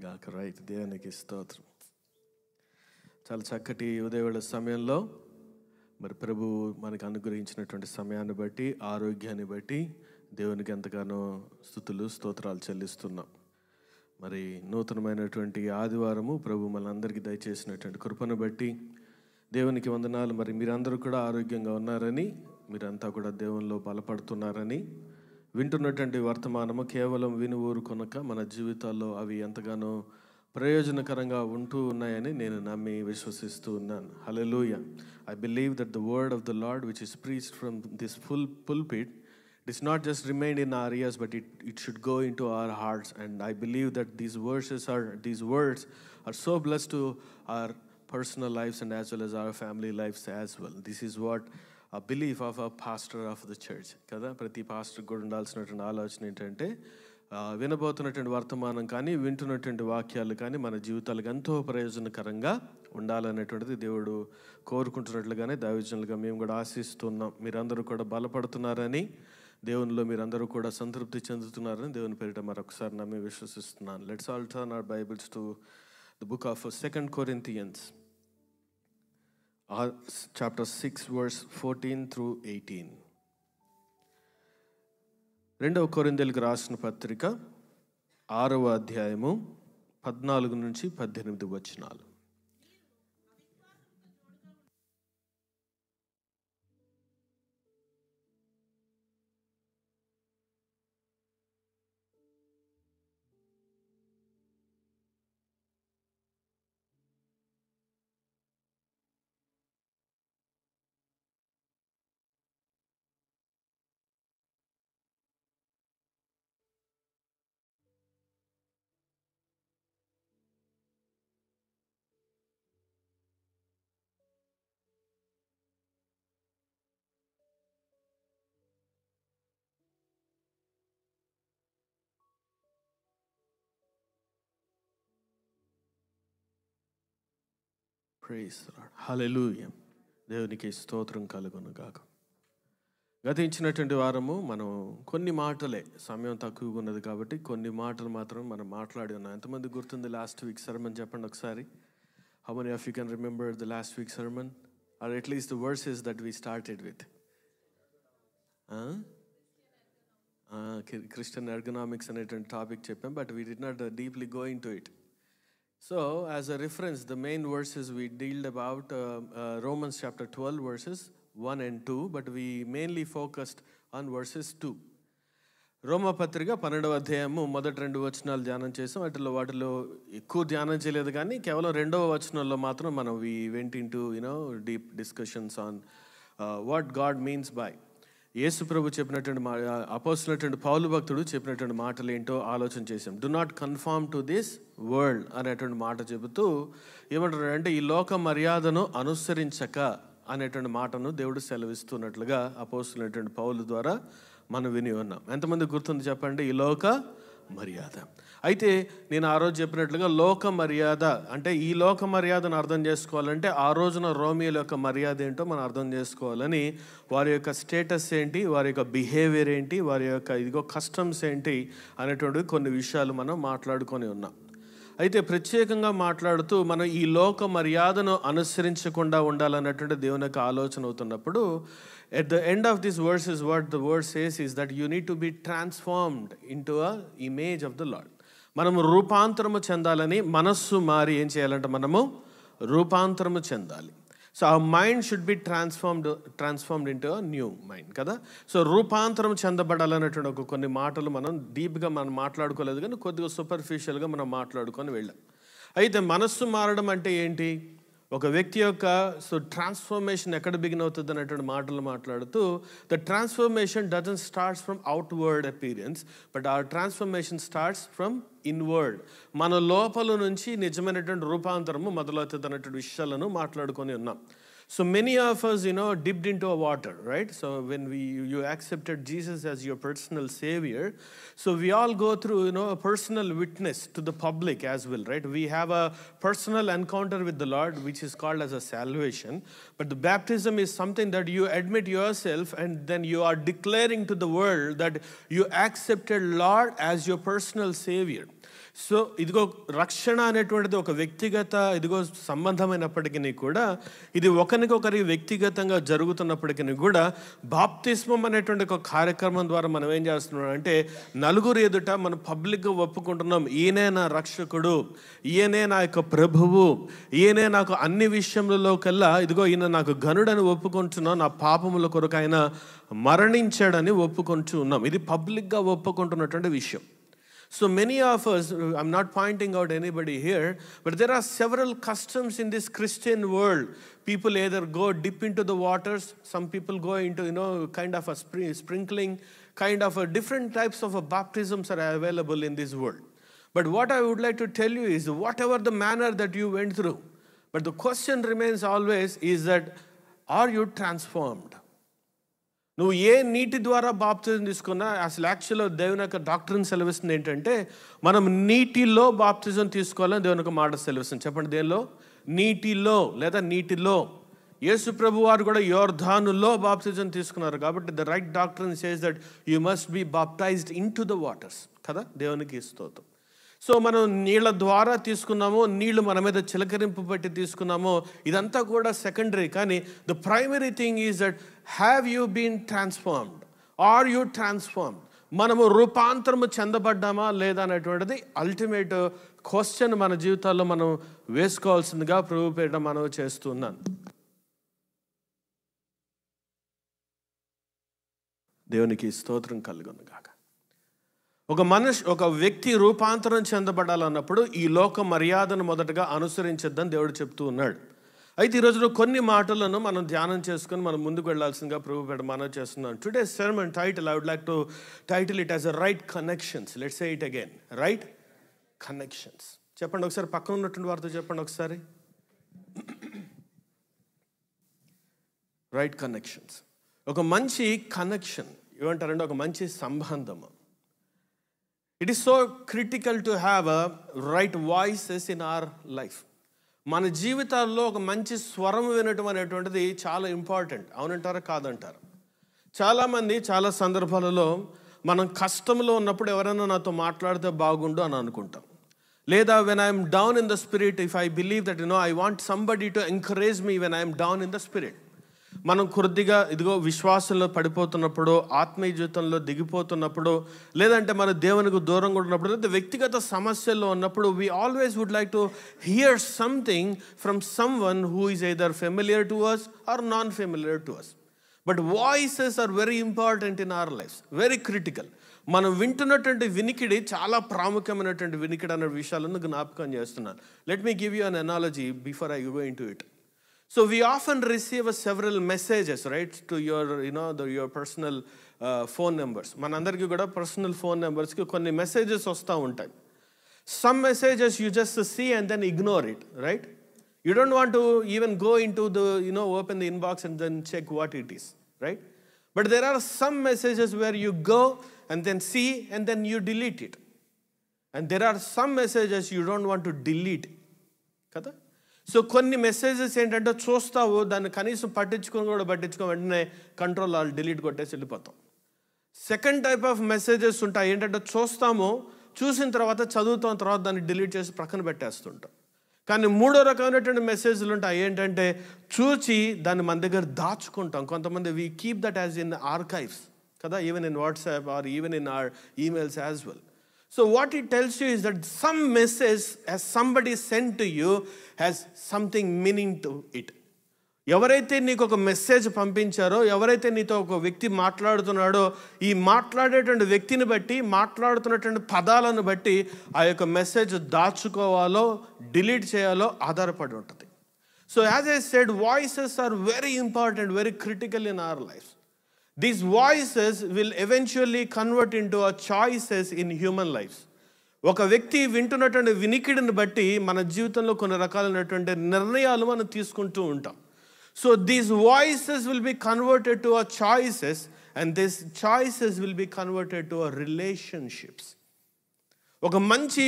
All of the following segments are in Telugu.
గాక. రైట్, దేవునికి స్తోత్రం. చాలా చక్కటి ఉదయవేళ సమయంలో మరి ప్రభు మనకు అనుగ్రహించినటువంటి సమయాన్ని బట్టి, ఆరోగ్యాన్ని బట్టి దేవునికి ఎంతగానో స్తుతులు స్తోత్రాలు చెల్లిస్తున్నాం. మరి నూతనమైనటువంటి ఆదివారము ప్రభు మనందరికీ దయచేసినటువంటి కృపను బట్టి దేవునికి వందనాలు. మరి మీరందరూ కూడా ఆరోగ్యంగా ఉన్నారని, మీరంతా కూడా దేవునిలో బలపడుతున్నారని, వింటున్నటువంటి వర్తమానము కేవలం విని ఊరుకొనక మన జీవితాల్లో అవి ఎంతగానో ప్రయోజనకరంగా ఉంటూ ఉన్నాయని నేను నమ్మి విశ్వసిస్తూ ఉన్నాను. హల్లెలూయా. I believe that the word of the Lord which is preached from this pulpit does not just remain in our ears, but it should go into our hearts. And I believe that these words are so blessed to our personal lives and as well as our family lives as well. This is what a belief of a pastor of the church. కదా, ప్రతి పాస్టర్ కూడా ఉండాల్సినటువంటి ఆలోచన ఏంటంటే వినబోతున్నటువంటి వర్తమానం కానీ, వింటున్నటువంటి వాక్యాలు కానీ మన జీవితాలకు ఎంతో ప్రయోజనకరంగా ఉండాలనేటువంటిది దేవుడు కోరుకుంటున్నట్లుగానే దైవజనులుగా మేము కూడా ఆశిస్తున్నాం. మీరందరూ కూడా బలపడుతున్నారని, దేవునిలో మీరందరూ కూడా సంతృప్తి చెందుతున్నారని దేవుని పేరిట మరొకసారి నమ్మి విశ్వసిస్తున్నాను. Let's all turn our Bibles to the book of 2 Corinthians chapter 6 verse 14 through 18. 2 కొరింథీయులకు రాసిన పత్రిక 6వ అధ్యాయము 14 నుంచి 18 వచనాలు. Praise the Lord. హల్లెలూయా. దేవునికి స్తోత్రం కలుగును గాక. గతించినటువంటి వారము మనం కొన్ని మాటలే, సమయం తక్కువగా ఉన్నది కాబట్టి కొన్ని మాటలు మాత్రం మనం మాట్లాడి ఉన్నాం. ఎంతమంది గుర్తుంది లాస్ట్ వీక్ సర్మన్? చెప్పండి ఒకసారి. How many of you can remember the last week sermon or at least the verses that we started with? Christian ergonomics అనేటువంటి టాపిక్ చెప్పాం, but we did not deeply go into it. So, as a reference, the main verses we dealt about Romans chapter 12 verses 1 and 2, but we mainly focused on verses 2. రోమా పత్రిక 12వ అధ్యాయము మొదటి 2 వచనాలు ధ్యానం చేసాం. వాటిలో ఎక్కువ ధ్యానం చేయలేదు, కానీ కేవలం 2వ వచనంలో మాత్రం మనం we went into deep discussions on what God means by. యేసు ప్రభు చెప్పినటువంటి అపోస్తలుడైనటువంటి పౌలు భక్తుడు చెప్పినటువంటి మాటలు ఏంటో ఆలోచన చేసాం. Do not confirm to this world అనేటువంటి మాట చెబుతూ ఏమంటారు అంటే, ఈ లోక మర్యాదను అనుసరించక అనేటువంటి మాటను దేవుడు సెలవిస్తున్నట్లుగా అపోస్తలుడైనటువంటి పౌలు ద్వారా మనం విని ఉన్నాం. ఎంతమంది గుర్తుంది చెప్పండి? ఈ లోక మర్యాద. అయితే నేను ఆ రోజు చెప్పినట్లుగా లోక మర్యాద అంటే, ఈ లోక మర్యాదను అర్థం చేసుకోవాలంటే ఆ రోజున రోమియోల యొక్క మర్యాద ఏంటో మనం అర్థం చేసుకోవాలని, వారి యొక్క స్టేటస్ ఏంటి, వారి యొక్క బిహేవియర్ ఏంటి, వారి యొక్క కస్టమ్స్ ఏంటి అనేటువంటి కొన్ని విషయాలు మనం మాట్లాడుకొని ఉన్నాం. అయితే ప్రత్యేకంగా మాట్లాడుతూ మనం ఈ లోక మర్యాదను అనుసరించకుండా ఉండాలన్నటువంటి దేవుని యొక్క ఆలోచన అవుతున్నప్పుడు, at the end of this verse is what the word says is that you need to be transformed into a image of the Lord. మనము రూపాంతరము చెందాలని, మనస్సు మారి ఏం చేయాలంటే మనము రూపాంతరము చెందాలి. సో ఆ mind should be transformed into a new mind కదా. సో రూపాంతరం చెందబడాలనేటువంటి కొన్ని మాటలు మనం డీప్గా మనం మాట్లాడుకోలేదు, కానీ కొద్దిగా సూపర్ఫిషియల్గా మనం మాట్లాడుకొని వెళ్ళాం. అయితే మనస్సు మారడం అంటే ఏంటి? ఒక వ్యక్తి యొక్క ట్రాన్స్ఫర్మేషన్ ఎక్కడ బిగిన్ అవుతుంది అనేటువంటి మాటలు మాట్లాడుతూ, the transformation doesn't starts from outward appearance, but our transformation starts from inward. మన లోపల నుంచి నిజమైనటువంటి రూపాంతరము మొదలవుతుంది అన్నటువంటి విషయాలను మాట్లాడుకొని ఉన్నాం. So many of us, dipped into a water, right? So when you accepted Jesus as your personal savior, so we all go through, a personal witness to the public as well, right? We have a personal encounter with the Lord, which is called as a salvation. But the baptism is something that you admit yourself, and then you are declaring to the world that you accepted Lord as your personal savior. So ఇదిగో రక్షణ అనేటువంటిది ఒక వ్యక్తిగత సంబంధమైనప్పటికీ కూడా ఇది ఒకరికొకరి వ్యక్తిగతంగా జరుగుతున్నప్పటికీ కూడా బాప్తిస్మం అనేటువంటి ఒక కార్యక్రమం ద్వారా మనం ఏం చేస్తున్నాం అంటే నలుగురు ఎదుట మనం పబ్లిక్గా ఒప్పుకుంటున్నాం, ఈయనే నా రక్షకుడు, ఈయనే నా యొక్క ప్రభువు, ఈయనే నాకు అన్ని విషయములలో కల్లా ఇదిగో ఈయన నాకు ఘనుడని ఒప్పుకుంటున్నాం, నా పాపముల కొరకు ఆయన మరణించాడని ఒప్పుకుంటూ ఉన్నాం. ఇది పబ్లిక్గా ఒప్పుకుంటున్నటువంటి విషయం. So many of us, I'm not pointing out anybody here, but there are several customs in this Christian world. People either go dip into the waters, some people go into, kind of a sprinkling, kind of a different types of baptisms are available in this world. But what I would like to tell you is, whatever the manner that you went through, but the question remains always is that, are you transformed? నువ్వు ఏ నీటి ద్వారా బాప్తిజం తీసుకున్నా అసలు యాక్చువల్గా దేవుని యొక్క డాక్టరీని సెలవిస్తుంది ఏంటంటే మనం నీటిలో బాప్తిజం తీసుకోవాలని దేవుని యొక్క మాట సెలవిస్తుంది. చెప్పండి, దేనిలో? నీటిలో లేదా నీటిలో. యేసు ప్రభు వారు కూడా యోర్ధానులో బాప్తిజం తీసుకున్నారు. కాబట్టి the right doctrine says that you must be baptised in to the waters కదా. దేవునికి స్తోత్రం. సో మనం నీళ్ళ ద్వారా తీసుకున్నామో, నీళ్లు మన మీద చిలకరింపు పెట్టి తీసుకున్నామో, ఇదంతా కూడా సెకండరీ. కానీ the primary thing is that have you been transformed, are you transformed? మనము రూపాంతరము చెందబడ్డామా లేదా అనేటువంటిది అల్టిమేట్ క్వశ్చన్ మన జీవితాల్లో మనం వేసుకోవాల్సిందిగా ప్రభు పేరిట మనం చేస్తున్నాను. దేవునికి స్తోత్రం కలుగును గాక. ఒక వ్యక్తి రూపాంతరం చెందబడాలన్నప్పుడు ఈ లోక మర్యాదను మొదటగా అనుసరించొద్దని దేవుడు చెప్తూ ఉన్నాడు. అయితే ఈరోజు కొన్ని మాటలను మనం ధ్యానం చేసుకొని మనం ముందుకు వెళ్ళాల్సిందిగా ప్రభు పేరిట మనం చేస్తున్నాం. Today sermon title I would like to title it as a right connections. Let's say it again, right connections. చెప్పండి ఒకసారి, పక్కన ఉన్నటువంటి వారితో చెప్పండి ఒకసారి, రైట్ కనెక్షన్స్. ఒక మంచి కనెక్షన్ ఏమంటారంటే ఒక మంచి సంబంధము. It is so critical to have a right voices in our life. మన జీవితాల్లో ఒక మంచి స్వరం వినటం అనేటువంటిది చాలా ఇంపార్టెంట్. అవునంటారా కాదంటారా? చాలామంది చాలా సందర్భాలలో మనం కష్టంలో ఉన్నప్పుడు ఎవరైనా నాతో మాట్లాడితే బాగుండు అని అనుకుంటాం. లేదా when I am down in the spirit, if I believe that I want somebody to encourage me when I am down in the spirit. మనం కొద్దిగా విశ్వాసంలో పడిపోతున్నప్పుడు, ఆత్మీయ జీవితంలో దిగిపోతున్నప్పుడు, లేదంటే మన దేవునికి దూరంగా ఉన్నప్పుడు, లేదా వ్యక్తిగత సమస్యల్లో ఉన్నప్పుడు, we always would like to hear something from someone who is either familiar to us or non-familiar to us. But voices are very important in our lives, very critical. మనం వింటున్నటువంటి వినికిడి చాలా ప్రాముఖ్యమైనటువంటి వినికిడి అనే విషయాలను జ్ఞాపకం చేస్తున్నాను. Let me give you an analogy before I go into it. So we often receive several messages, right, to your, your personal phone numbers. మనందరికీ కూడా పర్సనల్ ఫోన్ నెంబర్స్కి కొన్ని మెసేజెస్ వస్తూ ఉంటాయి. Some messages you just see and then ignore it, right? You don't want to even go into the, open the inbox and then check what it is, right? But there are some messages where you go and then see and then you delete it. And there are some messages you don't want to delete, కదా. సో కొన్ని మెసేజెస్ ఏంటంటే చూస్తావు, దాన్ని కనీసం పట్టించుకో వెంటనే కంట్రోల్ డిలీట్ కొట్టేసి వెళ్ళిపోతాం. సెకండ్ టైప్ ఆఫ్ మెసేజెస్ ఉంటాయి, ఏంటంటే చూస్తాము, చూసిన తర్వాత చదువుతాం, తర్వాత దాన్ని డిలీట్ చేసి ప్రక్కన పెట్టేస్తుంటాం. కానీ మూడో రకమైనటువంటి మెసేజ్లు ఉంటాయి, ఏంటంటే చూచి దాన్ని మన దగ్గర దాచుకుంటాం. కొంతమంది we keep that as in archives కదా, even in WhatsApp or even in our emails as well. So what it tells you is that some message as somebody sent to you has something meaning to it. ఎవరైతే నీకు ఒక మెసేజ్ పంపించారో, ఎవరైతే నీతో ఒక వ్యక్తి మాట్లాడుతున్నాడో, ఈ మాట్లాడేటువంటి వ్యక్తిని బట్టి, మాట్లాడుతున్నటువంటి పదాలను బట్టి ఆ యొక్క మెసేజ్ దాచుకోవాలో డిలీట్ చేయాలో ఆధారపడి ఉంటుంది. So as I said, voices are very important, very critical in our lives. These voices will eventually convert into a choices in human lives. ఒక వ్యక్తి వింటున్నటువంటి వినికిడిని బట్టి మన జీవితంలో కొన్ని రకాలైనటువంటి నిర్ణయాలు మనం తీసుకుంటూ ఉంటాం. So these voices will be converted to our choices, and these choices will be converted to our relationships. ఒక మంచి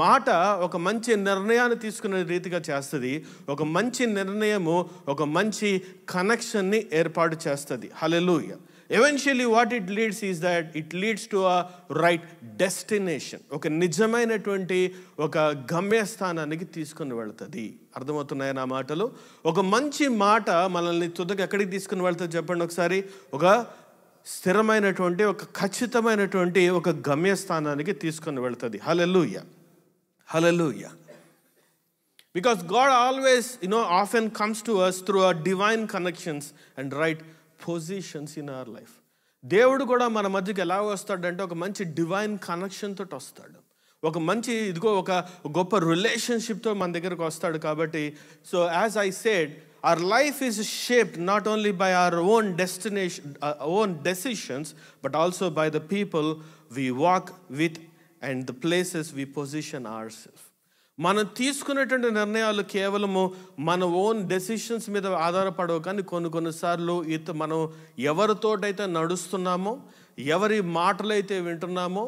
మాట ఒక మంచి నిర్ణయాన్ని తీసుకునే రీతిగా చేస్తుంది. ఒక మంచి నిర్ణయము ఒక మంచి కనెక్షన్ని ఏర్పాటు చేస్తుంది. హల్లెలూయా. Eventually what it leads is that it leads to a right destination. ఒక నిజమైనటువంటి ఒక గమ్యస్థానానికి తీసుకుని వెళ్తుంది. అర్థమవుతున్నాయి నా మాటలు? ఒక మంచి మాట మనల్ని తుదకు ఎక్కడికి తీసుకుని వెళ్తుంది చెప్పండి ఒకసారి? ఒక స్థిరమైనటువంటి, ఒక ఖచ్చితమైనటువంటి ఒక గమ్యస్థానానికి తీసుకుని వెళ్తుంది. హల్లెలూయా, హల్లెలూయా. Because God always, often comes to us through our divine connections and right positions in our life. దేవుడు కూడా మన మధ్యకి ఎలా వస్తాడంటే ఒక మంచి డివైన్ కనెక్షన్ తోటి వస్తాడు. ఒక మంచి ఒక గొప్ప రిలేషన్షిప్తో మన దగ్గరకు వస్తాడు. కాబట్టి so as I said, our life is shaped not only by our own destination, own decisions, but also by the people we walk with and the places we position ourselves. మనం తీసుకునేటువంటి నిర్ణయాలు కేవలము మన ఓన్ డెసిషన్స్ మీద ఆధారపడవు, కానీ కొన్నిసార్లు మనం ఎవరితోటైతే నడుస్తున్నామో, ఎవరి మాటలైతే వింటున్నామో,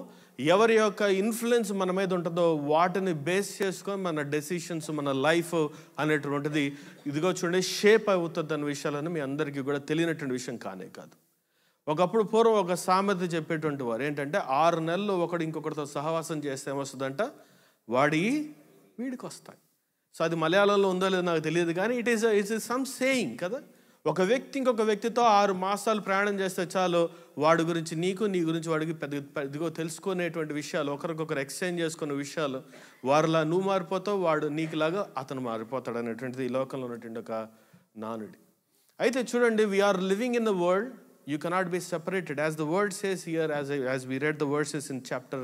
ఎవరి యొక్క ఇన్ఫ్లుయెన్స్ మన మీద ఉంటుందో వాటిని బేస్ చేసుకొని మన డెసిషన్స్, మన లైఫ్ అనేటువంటిది చూడండి షేప్ అవుతుంది అన్న విషయాలను మీ అందరికీ కూడా తెలియనటువంటి విషయం కానే కాదు. ఒకప్పుడు పూర్వం ఒక సామెత చెప్పేటువంటి వారు ఏంటంటే, 6 నెలలు ఒకడు ఇంకొకరితో సహవాసం చేస్తే ఏమొస్తుందంట, వీడికి వస్తాయి. సో అది మలయాళంలో ఉందో లేదో నాకు తెలియదు, కానీ ఇట్ ఈస్ సమ్ సేయింగ్ కదా. ఒక వ్యక్తి ఇంకొక వ్యక్తితో 6 మాసాలు ప్రయాణం చేస్తే చాలు, వాడి గురించి నీకు, నీ గురించి వాడికి పెద్ద తెలుసుకునేటువంటి విషయాలు, ఒకరికొకరు ఎక్స్చేంజ్ చేసుకునే విషయాలు, వారిలా నువ్వు మారిపోతావు, వాడు నీకులాగా అతను మారిపోతాడు అనేటువంటిది ఈ లోకంలో ఉన్నటువంటి ఒక నానుడి. అయితే చూడండి, we're living in the world. You cannot be separated. As the word says here, as we read the verses in chapter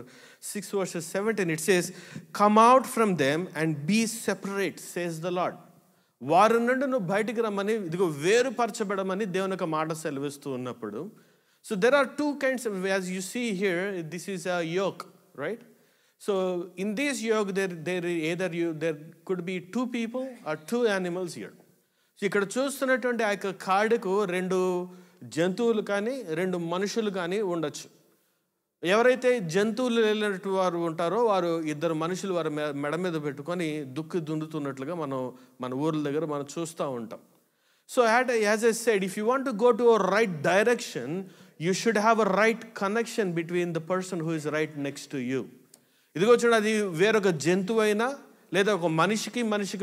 6 verses 17, it says, come out from them and be separate, says the Lord. వారి నుండి నువ్వు బయటికి రమ్మని, వేరుపరచబడమని దేవుని యొక్క మాట సెలవిస్తూ ఉన్నప్పుడు, so there are 2 kinds of, as you see here, this is a yoke, right? So in this yoke there could be 2 people or 2 animals here. So ఇక్కడ చూస్తున్నటువంటి ఆ యొక్క కాడుకు 2 జంతువులు కానీ 2 మనుషులు కానీ ఉండొచ్చు. ఎవరైతే జంతువులు వెళ్ళినట్టు వారు ఉంటారో వారు 2 మనుషులు వారి మెడ మీద పెట్టుకొని దున్నుతున్నట్లుగా మన ఊర్ల దగ్గర మనం చూస్తూ ఉంటాం. So as I said, if you want to go to a right direction, you should have a right connection between the person who is right next to you. చూడండి, అది వేరొక జంతువు అయినా లేదా ఒక మనిషికి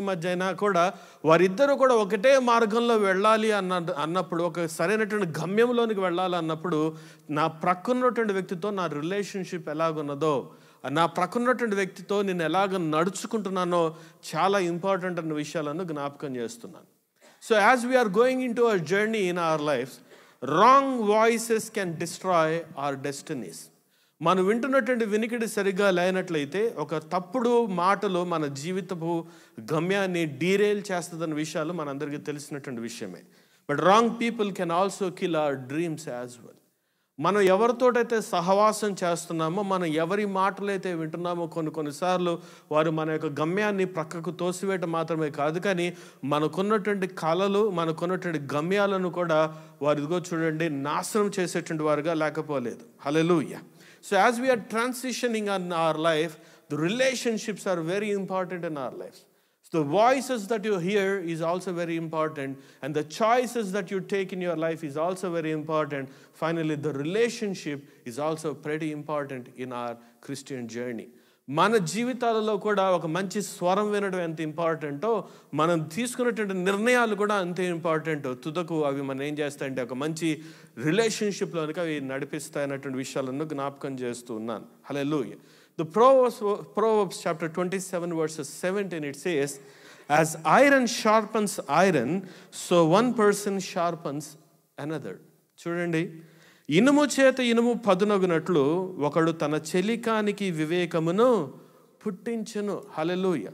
మధ్య అయినా కూడా వారిద్దరూ కూడా ఒకటే మార్గంలో వెళ్ళాలి అన్నప్పుడు, ఒక సరైనటువంటి గమ్యంలోనికి వెళ్ళాలి అన్నప్పుడు, నా ప్రక్కన్నటువంటి వ్యక్తితో నా రిలేషన్షిప్ ఎలాగున్నదో, నా ప్రక్కన్నటువంటి వ్యక్తితో నేను ఎలాగ నడుచుకుంటున్నానో చాలా ఇంపార్టెంట్ అన్న విషయాలను జ్ఞాపకం చేస్తున్నాను. So as we're going into our journey in our life, wrong voices can destroy our destinies. మనం వింటున్నటువంటి వినికిడి సరిగ్గా లేనట్లయితే ఒక తప్పుడు మాటలు మన జీవితపు గమ్యాన్ని డీరేల్ చేస్తుందన్న విషయాలు మనందరికీ తెలిసినటువంటి విషయమే. But wrong people can also kill hour dreams as well. మనం ఎవరితోటైతే సహవాసం చేస్తున్నామో, మనం ఎవరి మాటలైతే వింటున్నామో, కొన్నిసార్లు వారు మన యొక్క గమ్యాన్ని ప్రక్కకు తోసివేయటం మాత్రమే కాదు, కానీ మనకున్నటువంటి కళలు, మనకున్నటువంటి గమ్యాలను కూడా వారు చూడండి నాశనం చేసేటువంటి వారుగా లేకపోలేదు. హల్లెలూయా. So as we are transitioning in our life, the relationships are very important in our lives. So the voices that you hear is also very important, and the choices that you take in your life is also very important. Finally, the relationship is also pretty important in our Christian journey. మన జీవితాలలో కూడా ఒక మంచి స్వరం వినడం ఎంత ఇంపార్టెంటో, మనం తీసుకున్నటువంటి నిర్ణయాలు కూడా అంతే ఇంపార్టెంట్. తుదకు అవి మనం ఏం చేస్తాయంటే ఒక మంచి రిలేషన్షిప్లోనికి అవి నడిపిస్తాయి అన్నటువంటి విషయాలను జ్ఞాపకం చేస్తూ ఉన్నాను. హల్లెలూయా. The Proverbs chapter 27 verses 17, it says, as iron sharpens iron, so one person sharpens another. చూడండి, ఇనుము చేత ఇనుము పదునగునట్లు ఒకడు తన చెలికానికి వివేకమును పుట్టించును. హల్లెలూయా.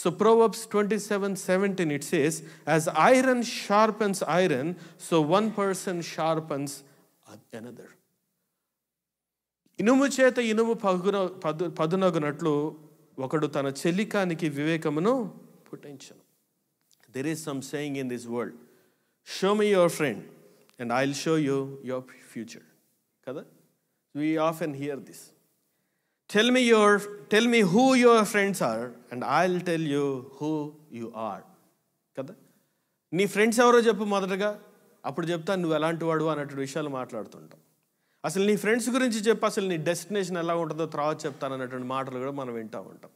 So Proverbs 27:17, it says, as iron sharpens iron, so one person sharpens another. ఇనుము చేత ఇనుము పదునగునట్లు ఒకడు తన చెలికానికి వివేకమును పుట్టించును. There is some saying in this world, show me your friend and I'll show you your future. Kada? We often hear this. Tell me who your friends are and I'll tell you who you are. Kada? నీ ఫ్రెండ్స్ ఎవరో చెప్పు మొదటగా, అప్పుడు చెప్తాను నువ్వు ఎలాంటి వాడు అన్నట్టు విషయాలు మాట్లాడుతుంటాం. అసలు నీ ఫ్రెండ్స్ గురించి చెప్పు, అసలు నీ డెస్టినేషన్ ఎలా ఉంటుందో తర్వాత చెప్తాను అన్నటువంటి మాటలు కూడా మనం వింటూ ఉంటాం.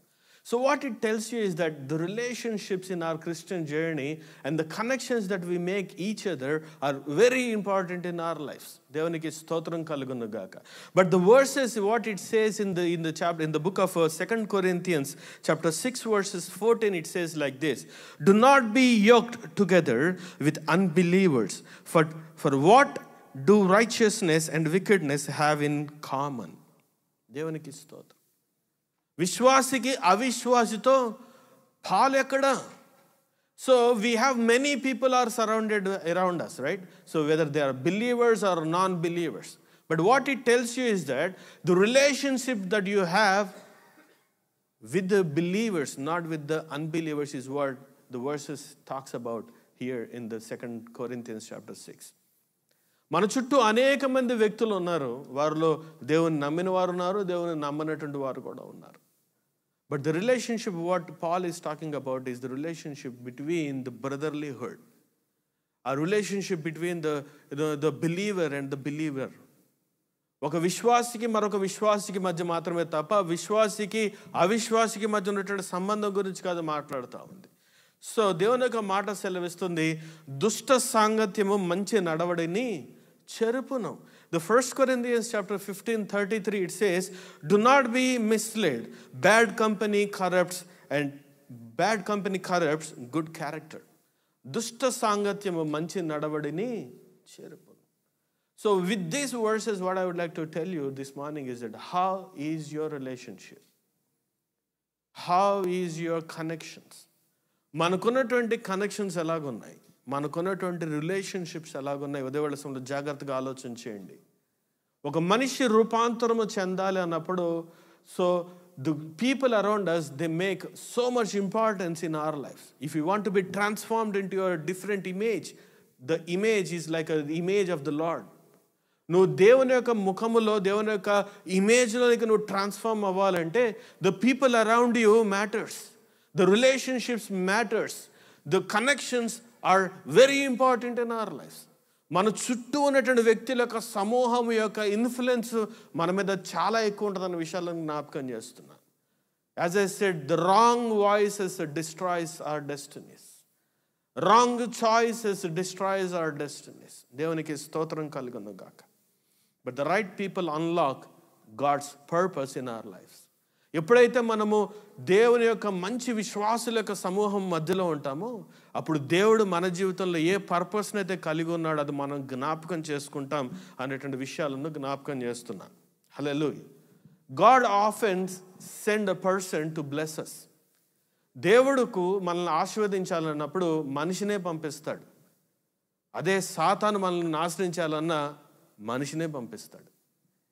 So what it tells you is that the relationships in our Christian journey and the connections that we make each other are very important in our lives. దేవునికి స్తోత్రం కలుగును గాక. But the verses, what it says in the chapter, in the book of 2 Corinthians chapter 6 verses 14, it says like this: do not be yoked together with unbelievers, for what do righteousness and wickedness have in common? దేవునికి స్తోత్రం. విశ్వాసికి అవిశ్వాసితో పాలు ఎక్కడ? So we have many people are surrounded around us, right? So whether they are believers or non-believers. But what it tells you is that the relationship that you have with the believers, not with the unbelievers, is what the verses talks about here in the 2 Corinthians chapter 6. మన చుట్టూ అనేక మంది వ్యక్తులు ఉన్నారు. వారిలో దేవుని నమ్మిన వారు ఉన్నారు, దేవుని నమ్మనటువంటి వారు కూడా ఉన్నారు. But the relationship what Paul is talking about is the relationship between the brotherlyhood, a relationship between the believer and the believer. ఒక విశ్వాసికి మరొక విశ్వాసికి మధ్య మాత్రమే తప్ప విశ్వాసికి అవిశ్వాసికి మధ్య ఉన్నటువంటి సంబంధం గురించి కాదు మాట్లాడుతూ ఉంది. సో దేవుని యొక్క మాట సెలవిస్తుంది, దుష్ట సాంగత్యము మంచి నడవడిని చెరుపును. The 1 Corinthians chapter 15:33, it says, do not be misled. Bad company corrupts good character. దుష్ట సాంగత్యము మంచి నడవడిని చెరుపును. So with these verses, what I would like to tell you this morning is that how is your relationship? How is your connections? మనకున్నటువంటి కనెక్షన్స్ ఎలాగున్నాయి, మనకున్నటువంటి రిలేషన్షిప్స్ ఎలాగున్నాయి? ఉదయవేళ సమయంలో జాగ్రత్తగా ఆలోచన చేయండి. ఒక మనిషి రూపాంతరము చెందాలి అన్నప్పుడు, so the people around us, they make so much importance in our lives. If you want to be transformed into a different image, the image is like an image of the Lord. నువ్వు దేవుని యొక్క ముఖములో, దేవుని యొక్క ఇమేజ్లోనికి నువ్వు ట్రాన్స్ఫార్మ్ అవ్వాలంటే the people around you matters. The relationships matters. The connections are very important in our lives. మన చుట్టూ ఉన్నటువంటి వ్యక్తుల యొక్క సమూహం యొక్క ఇన్ఫ్లుయెన్స్ మన మీద చాలా ఎక్కువ ఉంటుందన్న విషయాలను జ్ఞాపకం చేస్తున్నా. As I said, the wrong voices destroys our destinies. Wrong choices destroys our destinies. దేవునికి స్తోత్రం కలుగును గాక. But the right people unlock God's purpose in our lives. ఎప్పుడైతే మనము దేవుని యొక్క మంచి విశ్వాసుల యొక్క సమూహం మధ్యలో ఉంటామో అప్పుడు దేవుడు మన జీవితంలో ఏ పర్పస్ని అయితే కలిగి ఉన్నాడో అది మనం జ్ఞాపకం చేసుకుంటాం అనేటువంటి విషయాలను జ్ఞాపకం చేస్తున్నాం. హల్లెలూయా. God often send a person to bless us. దేవుడుకు మనల్ని ఆశీర్వదించాలన్నప్పుడు మనిషినే పంపిస్తాడు. అదే సాతాను మనల్ని నాశనించాలన్నా మనిషినే పంపిస్తాడు.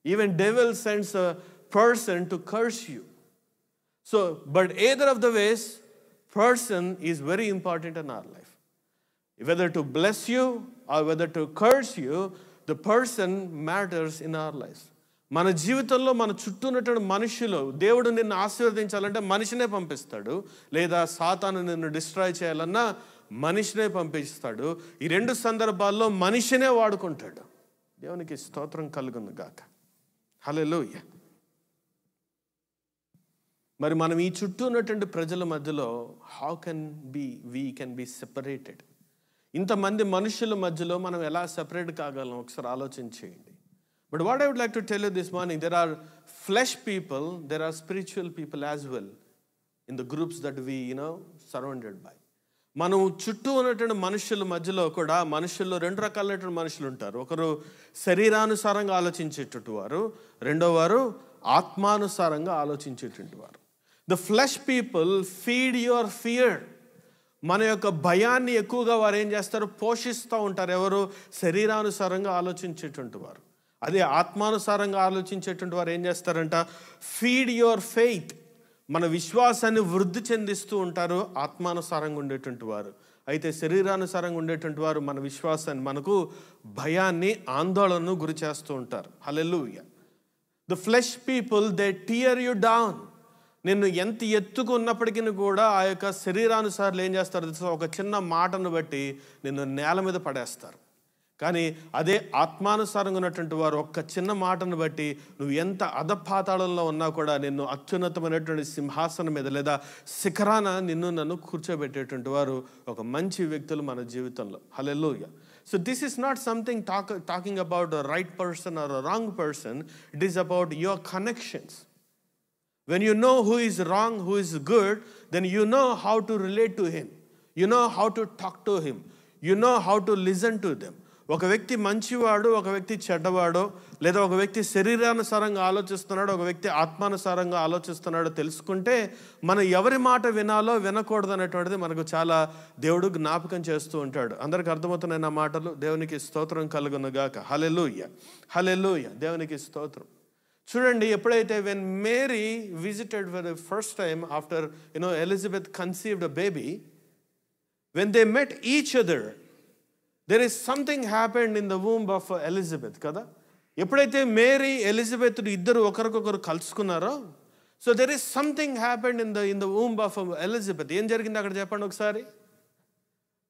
Even devil sends a person to curse you. So, but either of the ways, person is very important in our life. Whether to bless you or whether to curse you, the person matters in our lives. మన జీవితంలో మన చుట్టూ ఉన్నటువంటి మనుషులు, దేవుడు నిన్ను ఆశీర్వదించాలంటే మనిషినే పంపిస్తాడు, లేదా సాతాను నిన్ను డిస్ట్రాయ్ చేయాలన్నా మనిషినే పంపిస్తాడు. ఈ రెండు సందర్భాల్లో మనిషినే వాడుకుంటాడు. దేవునికి స్తోత్రం కలుగును గాక. హల్లెలూయా. మరి మనం ఈ చుట్టూ ఉన్నటువంటి ప్రజల మధ్యలో how can we can be separated? ఇంతమంది మనుషుల మధ్యలో మనం ఎలా సెపరేట్ కాగలం ఒకసారి ఆలోచన చేయండి. But what I would like to tell you this morning, there are flesh people, there are spiritual people as well in the groups that we surrounded by. మనం చుట్టూ ఉన్నటువంటి మనుషుల మధ్యలో కూడా మనుషుల్లో రెండు రకాలైనటువంటి మనుషులు ఉంటారు. ఒకరు శరీరానుసారంగా ఆలోచించేటటువంటి వారు, రెండో వారు ఆత్మానుసారంగా ఆలోచించేటువంటి వారు. The flesh people feed your fear. మన యొక్క భయాన్ని ఎక్కువగా వారు ఏం చేస్తారు, పోషిస్తూ ఉంటారు. ఎవరు? శరీరానుసారంగా ఆలోచించేటువంటి వారు. అదే ఆత్మానుసారంగా ఆలోచించేటువంటి వారు ఏం చేస్తారంట, ఫీడ్ యువర్ ఫెయిత్. మన విశ్వాసాన్ని వృద్ధి చెందిస్తూ ఉంటారు ఆత్మానుసారంగా ఉండేటువంటి వారు. అయితే శరీరానుసారంగా ఉండేటువంటి వారు మన విశ్వాసాన్ని, మనకు భయాన్ని, ఆందోళనను గురి చేస్తూ ఉంటారు. హల్లెలూయా. The flesh people they tear you down. నిన్ను ఎంత ఎత్తుకు ఉన్నప్పటికీ కూడా ఆ యొక్క శరీరానుసారులు ఏం చేస్తారు, ఒక చిన్న మాటను బట్టి నిన్ను నేల మీద పడేస్తారు. కానీ అదే ఆత్మానుసారంగా ఉన్నటువంటి వారు ఒక్క చిన్న మాటను బట్టి నువ్వు ఎంత అధపాతాళంలో ఉన్నా కూడా నిన్ను అత్యున్నతమైనటువంటి సింహాసనం మీద లేదా శిఖరాన నన్ను కూర్చోబెట్టేటువంటి వారు ఒక మంచి వ్యక్తులు మన జీవితంలో. హల్లెలూయా. So this is not something talking about a right person or a wrong person. It is about your connections. When you know who is wrong, who is good, then you know how to relate to him. You know how to talk to him. You know how to listen to them. ఒక వ్యక్తి మంచివాడు, ఒక వ్యక్తి చెడ్డవాడో, లేదా ఒక వ్యక్తి శరీరానుసారంగా ఆలోచిస్తున్నాడు, ఒక వ్యక్తి ఆత్మానుసారంగా ఆలోచిస్తున్నాడో తెలుసుకుంటే మనం ఎవరి మాట వినాలో వినకూడదు అనేటువంటిది మనకు చాలా దేవుడు జ్ఞాపకం చేస్తూ ఉంటాడు. అందరికి అర్థమవుతున్నాయి నా మాటలు? దేవునికి స్తోత్రం కలుగునుగాక. హల్లెలూయా, హల్లెలూయా, దేవునికి స్తోత్రం. చూడండి, ఎప్పుడైతే when Mary visited for the first time after Elizabeth conceived a baby, when they met each other, there is something happened in the womb of Elizabeth కదా. ఎప్పుడైతే మేరీ ఎలిజబెత్ ఇద్దరు ఒకరికొకరు కలుసుకున్నారో, so there is something happened in the womb of Elizabeth. ఏం జరిగింది అక్కడ చెప్పండి ఒకసారి.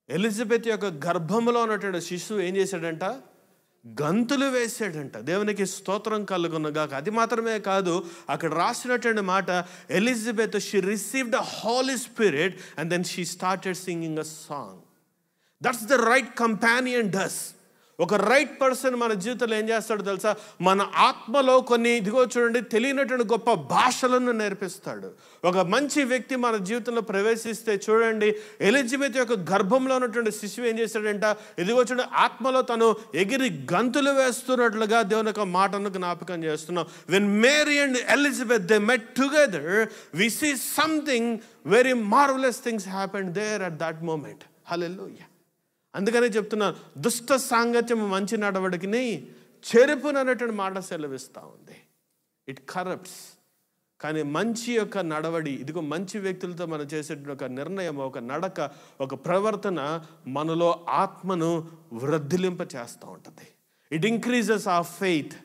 ఎలిజబెత్ యొక్క గర్భంలో ఉన్నటువంటి శిశువు ఏం చేశాడంట? గంతులు వేసాడంట. దేవునికి స్తోత్రం కలుగునుగాక. అది మాత్రమే కాదు, అక్కడ రాసినటువంటి మాట, Elizabeth she received the Holy Spirit and then she started singing a song. That's the right companion does. ఒక రైట్ పర్సన్ మన జీవితంలో ఏం చేస్తాడో తెలుసా? మన ఆత్మలో కొన్ని ఇదిగో చూడండి తెలియనటువంటి గొప్ప భాషలను నేర్పిస్తాడు. ఒక మంచి వ్యక్తి మన జీవితంలో ప్రవేశిస్తే చూడండి, ఎలిజబెత్ యొక్క గర్భంలో ఉన్నటువంటి శిశువు ఏం చేశాడంట? ఇదిగో చూడండి ఆత్మలో తను ఎగిరి గంతులు వేస్తున్నట్లుగా దేవుని యొక్క మాటను జ్ఞాపకం చేస్తున్నాం. When Mary and Elizabeth they met together, we see something very marvellous things happened there at that moment. హల్లెలూయా. అందుకనే చెప్తున్నాను, దుష్ట సాంగత్యం మంచి నడవడికిని చెరుపునటువంటి మాట సెలవిస్తూ ఉంది. It corrupts. కానీ మంచి యొక్క నడవడి, ఇదిగో మంచి వ్యక్తులతో మనం చేసే ఒక నిర్ణయం, ఒక నడక, ఒక ప్రవర్తన మనలో ఆత్మను వృద్ధిలింప చేస్తూ ఉంటుంది. It increases our faith,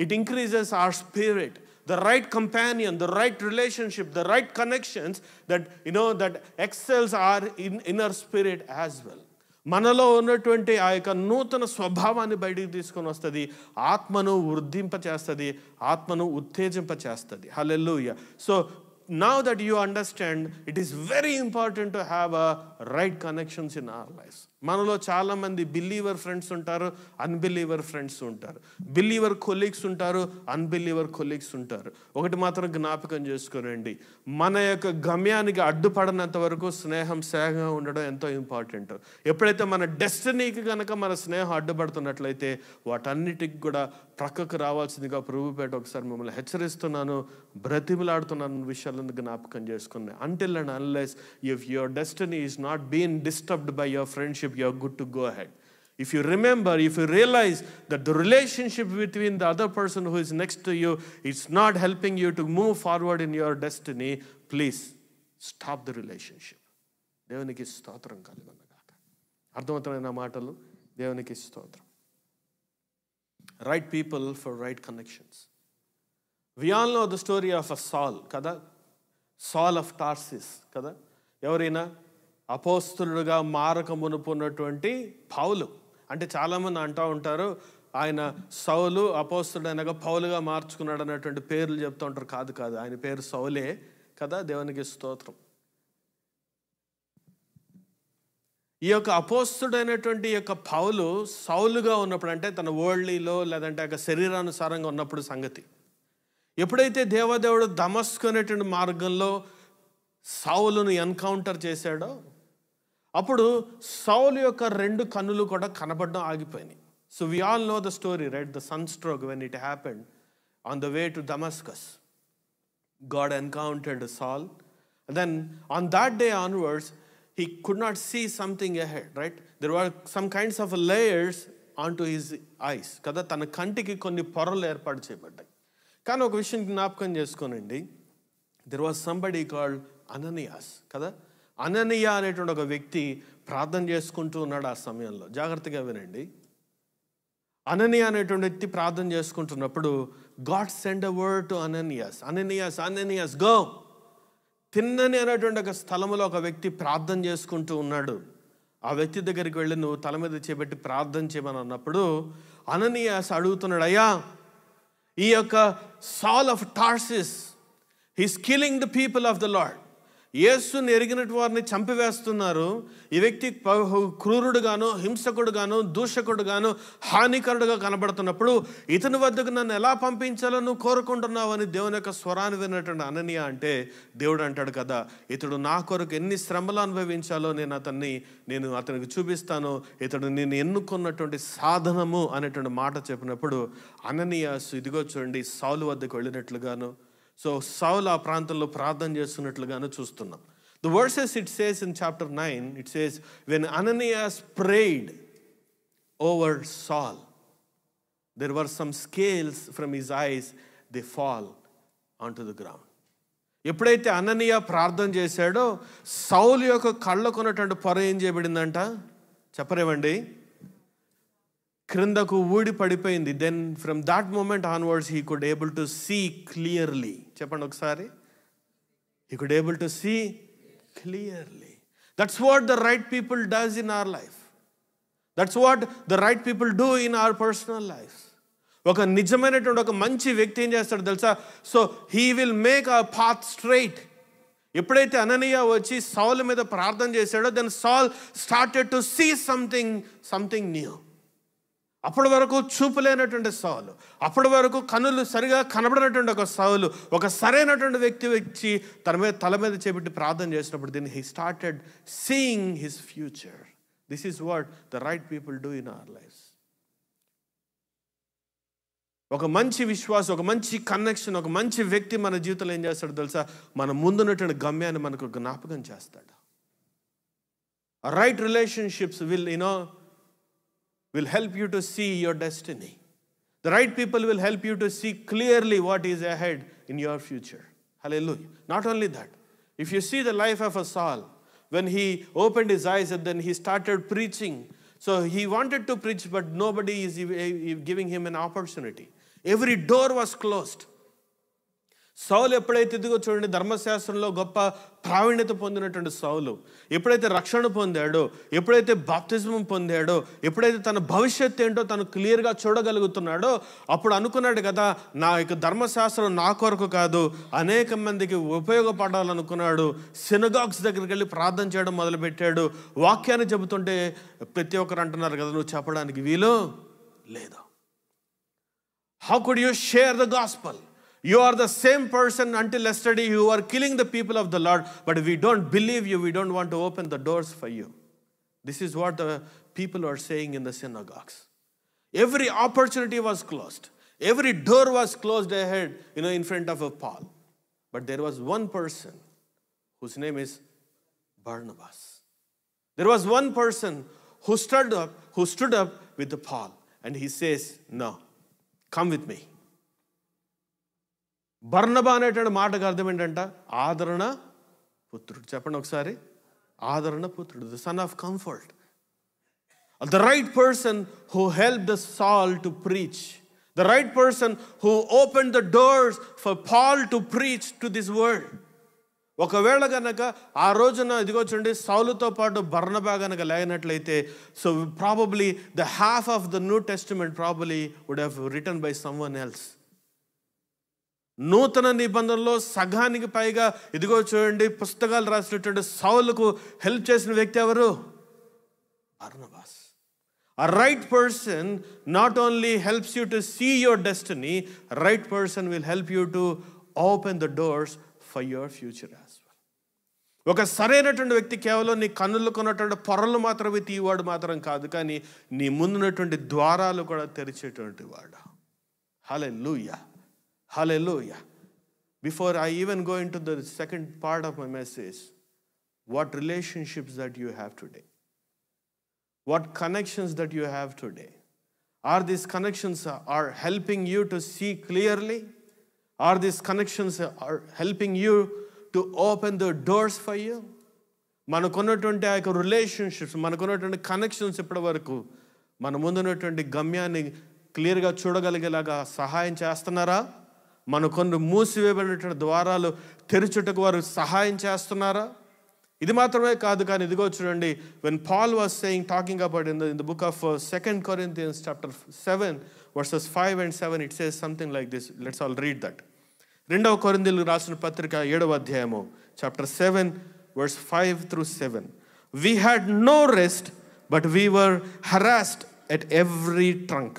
it increases hour spirit. The right companion, the right relationship, the right connections that excels our inner spirit as well. మనలో ఉన్నటువంటి ఆ యొక్క నూతన స్వభావాన్ని బయటికి తీసుకొని వస్తుంది, ఆత్మను వృద్ధింపచేస్తుంది, ఆత్మను ఉత్తేజింపచేస్తుంది. హల్లెలూయా. So now that you understand, it is very important to have a right connections in our lives. మనలో చాలా మంది బిలీవర్ ఫ్రెండ్స్ ఉంటారు, అన్బిలీవర్ ఫ్రెండ్స్ ఉంటారు, బిలీవర్ కొలీగ్స్ ఉంటారు, అన్బిలీవర్ కొలీగ్స్ ఉంటారు. ఒకటి మాత్రం జ్ఞాపకం చేసుకోనండి, మన యొక్క గమ్యానికి అడ్డుపడనంత వరకు స్నేహంగా ఉండడం ఎంతో ఇంపార్టెంట్. ఎప్పుడైతే మన డెస్టినీకి కనుక మన స్నేహం అడ్డుపడుతున్నట్లయితే వాటన్నిటికి కూడా ప్రక్కకు రావాల్సిందిగా ప్రభుపేట ఒకసారి మిమ్మల్ని హెచ్చరిస్తున్నాను, బ్రతిమలాడుతున్నాను విషయాలను జ్ఞాపకం చేసుకున్నాను. Until and unless if your destiny is not being disturbed by your friendship, you are good to go ahead. If you remember, if you realize that the relationship between the other person who is next to you is not helping you to move forward in your destiny, please stop the relationship. దేవునికి స్తోత్రం కలుగునుగాక. అర్థమవుతున్న మాటలు? దేవునికి స్తోత్రం. Right people for right connections. We all know the story of a Saul కదా, Saul of Tarsus కదా. ఎవరైనా అపోస్తలుడుగా మారక మునుపున్నటువంటి పౌలు. అంటే చాలామంది అంటూ ఉంటారు ఆయన సౌలు అపోస్తలుడైనగా పౌలుగా మార్చుకున్నాడు అన్నటువంటి పేర్లు చెప్తూ ఉంటారు. కాదు, ఆయన పేరు సౌలే కదా. దేవునికి స్తోత్రం. ఈ యొక్క అపోస్తలుడైనటువంటి యొక్క పౌలు సౌలుగా ఉన్నప్పుడు, అంటే తన వరల్డ్లీలో లేదంటే ఒక శరీరానుసారంగా ఉన్నప్పుడు సంగతి. ఎప్పుడైతే దేవదేవుడు దమస్కు అనేటువంటి మార్గంలో సౌలును ఎన్కౌంటర్ చేశాడో అప్పుడు సౌలు యొక్క 2 కన్నులు కూడా కనబడడం ఆగిపోయినాయి. So we all know the story, right? The sunstroke when it happened on the way to Damascus. God encountered Saul, and then on that day onwards he could not see something ahead, right? There were some kinds of layers onto his eyes కదా. తన కంటికి కొన్ని పొరలు ఏర్పాటు చేయబడ్డాయి. కానీ ఒక విషయం జ్ఞాపకం చేసుకోనండి, దెర్ వాజ్ సంబడి కాల్డ్ అననీయాస్ కదా. అననీయ అనేటువంటి ఒక వ్యక్తి ప్రార్థన చేసుకుంటూ ఉన్నాడు ఆ సమయంలో. జాగ్రత్తగా వినండి. అననీయ అనేటువంటి వ్యక్తి ప్రార్థన చేసుకుంటున్నప్పుడు God send a word to Ananias. Ananias go. తిన్నని అనేటువంటి ఒక స్థలంలో ఒక వ్యక్తి ప్రార్థన చేసుకుంటూ ఉన్నాడు. ఆ వ్యక్తి దగ్గరికి వెళ్ళి నువ్వు తల మీద చేపెట్టి ప్రార్థన చేయమని అన్నప్పుడు అననీయాస్ అడుగుతున్నాడు, అయ్యా ఈ యొక్క Saul of Tarsus he's killing the people of the Lord. యేసుని ఎరిగినట్టు వారిని చంపివేస్తున్నారు. ఈ వ్యక్తి క్రూరుడుగాను, హింసకుడుగాను, దూషకుడుగాను, హానికరుడుగా కనబడుతున్నప్పుడు ఇతని వద్దకు నన్ను ఎలా పంపించాలో నువ్వు కోరుకుంటున్నావు అని దేవుని యొక్క స్వరాన్ని విన్నటువంటి అననీయ అంటే, దేవుడు అంటాడు కదా, ఇతడు నా కొరకు ఎన్ని శ్రమలు అనుభవించాలో నేను అతనికి చూపిస్తాను, ఇతడు నేను ఎన్నుకున్నటువంటి సాధనము అనేటువంటి మాట చెప్పినప్పుడు అననీయాస్ ఇదిగో చూడండి సౌలు వద్దకు వెళ్ళినట్లుగాను, సో సౌలు ఆ ప్రాంతంలో ప్రార్థన చేస్తున్నట్లుగాను చూస్తున్నాం. The verses it says in chapter 9, it says, when Ananias prayed over Saul, there were some scales from his eyes, they fall onto the ground. ఎప్పుడైతే అననీయ ప్రార్థన చేశాడో సౌలు యొక్క కళ్ళకు ఉన్నటువంటి పొర ఏం చేయబడిందంట చెప్పరేమండి, క్రిందకు ఊడి పడిపోయింది. Then from that moment onwards he could able to see clearly. చెప్పండి ఒకసారి, he could able to see clearly. That's what the right people does in our life. That's what the right people do in our personal life. ఒక నిజమైనటువంటి ఒక మంచి వ్యక్తి ఏం చేస్తాడు తెలుసా, so he will make our path straight. ఎప్పుడైతే అననీయ వచ్చి సౌలు మీద ప్రార్థన చేశాడో then Saul started to see something new. అప్పటి వరకు చూపులేనటువంటి సౌలు, అప్పటి వరకు కన్నులు సరిగా కనబడినటువంటి ఒక సౌలు ఒక సరైనటువంటి వ్యక్తి వచ్చి తల మీద చేపెట్టి ప్రార్థన చేసినప్పుడు then he started seeing his future. This is what the right people do in our life. ఒక మంచి విశ్వాసం, ఒక మంచి కనెక్షన్, ఒక మంచి వ్యక్తి మన జీవితంలో ఏం చేస్తాడు తెలుసా, మన ముందున్నటువంటి గమ్యాన్ని మనకు జ్ఞాపకం చేస్తాడు. Right relationships will help you to see your destiny. The right people will help you to see clearly what is ahead in your future. Hallelujah. Not only that, if you see the life of a Saul, when he opened his eyes and then he started preaching, so he wanted to preach but nobody is giving him an opportunity. Every door was closed. సౌలు ఎప్పుడైతే ఇదిగో చూడండి ధర్మశాస్త్రంలో గొప్ప ప్రావీణ్యత పొందినటువంటి సౌలు ఎప్పుడైతే రక్షణ పొందాడో, ఎప్పుడైతే బాప్తిజం పొందాడో, ఎప్పుడైతే తన భవిష్యత్తు ఏంటో తను క్లియర్గా చూడగలుగుతున్నాడో అప్పుడు అనుకున్నాడు కదా, నా యొక్క ధర్మశాస్త్రం నా కొరకు కాదు అనేక మందికి ఉపయోగపడాలనుకున్నాడు. సినగాగ్స్ దగ్గరికి వెళ్ళి ప్రార్థన చేయడం మొదలుపెట్టాడు. వాక్యాన్ని చెబుతుంటే ప్రతి ఒక్కరు అంటున్నారు కదా, నువ్వు చెప్పడానికి వీలు లేదు. How could you share the gospel? You are the same person until yesterday you are killing the people of the Lord, but we don't believe you, we don't want to open the doors for you. This is what the people are saying in the synagogues. Every opportunity was closed. Every door was closed ahead, in front of Paul. But there was one person whose name is Barnabas. There was one person who stood up with Paul and he says, no, come with me. బర్నబా అనేటువంటి మాటకు అర్థం ఏంటంట, ఆదరణ పుత్రుడు. చెప్పండి ఒకసారి, ఆదరణ పుత్రుడు, the son of comfort. The right person who help the Saul to preach, the right person who open the doors for Paul to preach to this world. ఒకవేళ కనుక ఆ రోజున ఇదిగో చూడండి సౌలుతో పాటు బర్నబా కనుక లేనట్లయితే, so probably the half of the New Testament probably would have written by someone else. నూతన నిబంధనలో సగానికి పైగా ఇదిగో చూడండి పుస్తకాలు రాసినటువంటి సౌలుకు హెల్ప్ చేసిన వ్యక్తి ఎవరు? Barnabas. A right person not only helps you to see your destiny, a right person will help you to open the doors for your future as well. ఒక సరైనటువంటి వ్యక్తి కేవలం నీ కన్నులకు ఉన్నటువంటి పొరలు మాత్రమే తీవాడు మాత్రం కాదు, కానీ నీ ముందున్నటువంటి ద్వారాలు కూడా తెరిచేటువంటి వాడు. హల్లెలూయా, hallelujah. Before I even go into the second part of my message, what relationships that you have today, what connections that you have today, are these connections are helping you to see clearly? Are these connections are helping you to open the doors for you? మనకున్నటువంటి ఆ యొక్క రిలేషన్షిప్స్, మనకున్నటువంటి కనెక్షన్స్ ఇప్పటి వరకు మన ముందున్నటువంటి గమ్యాన్ని క్లియర్గా చూడగలిగేలాగా సహాయం చేస్తున్నారా? మన కొన్ని మూసివేయబడినటువంటి ద్వారాలు తెరుచుటకు వారు సహాయం చేస్తున్నారా? ఇది మాత్రమే కాదు, కానీ ఇదిగో చూడండి, when Paul was talking about in the book of 2 Corinthians chapter 7 verses 5 and 7, it says something like this. Let's all read that. 2వ కొరింథీయులకు రాసిన పత్రిక 7వ అధ్యాయము chapter 7 verse 5 through 7. We had no rest, but we were harassed at every trunk.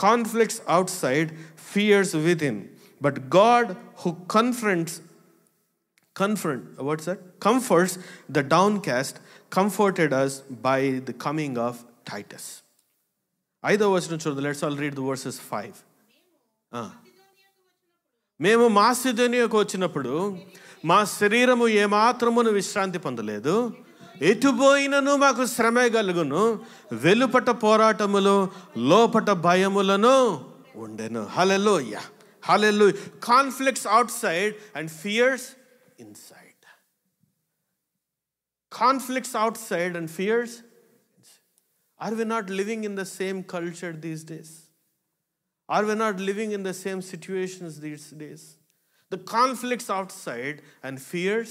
Conflicts outside, fears within. But God who comforts the downcast, comforted us by the coming of Titus. 5వ వచనం చూడండి. Let's all read the verses 5. మేము మాసిదోనియాకు వచ్చినప్పుడు మా శరీరము ఏమాత్రమును విశ్రాంతి పొందలేదు. ఎటుపోయినను మాకు శ్రమే కలుగును. వెలుపట పోరాటములు, లోపట భయములను ఉండెను. హల్లెలూయా, హల్లెలూయా. Conflicts outside and fears inside. Conflicts outside and fears inside. Are we not living in the same culture these days? Are we not living in the same situations these days? The conflicts outside and fears